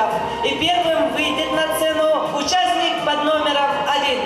участников. И первым выйдет на сцену участник под номером 1.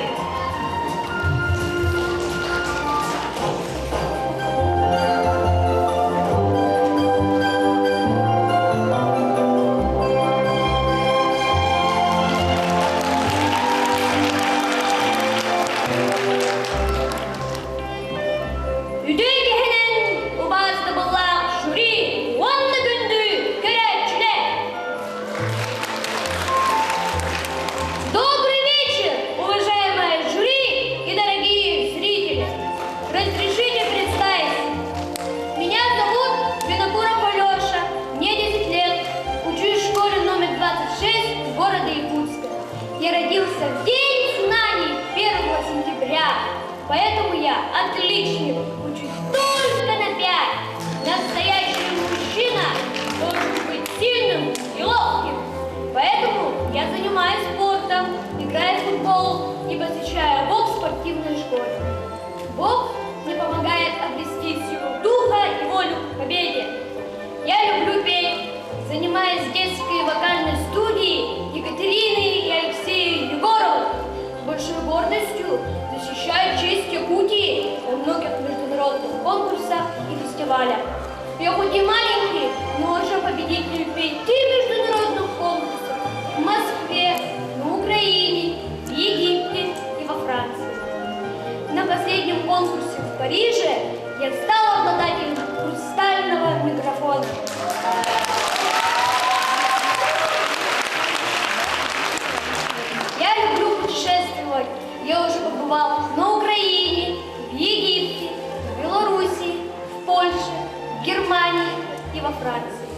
Поэтому я отличник, учусь только на 5. Настоящий мужчина должен быть сильным и ловким. Поэтому я занимаюсь спортом, играю в футбол и посещаю бокс в спортивной школе. Бокс мне помогает обрести силу духа и волю к победе. Я люблю петь, занимаюсь в детской вокальной студии Екатерины и Алексея Егоровых. С большой гордостью защищаю честь Якутии на многих международных конкурсах и фестивалях. Я хоть и маленький, но уже победитель 5 международных конкурсов в Москве, на Украине, в Египте и во Франции. На последнем конкурсе в Париже я стала обладателем хрустального микрофона. Я люблю путешествовать. Я уже побывал на Украине, в Египте, в Белоруссии, в Польше, в Германии и во Франции.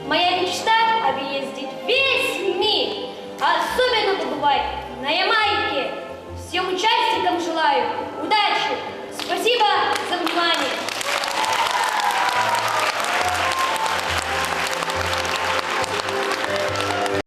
Моя мечта – объездить весь мир, а особенно побывать на Ямайке. Всем участникам желаю удачи!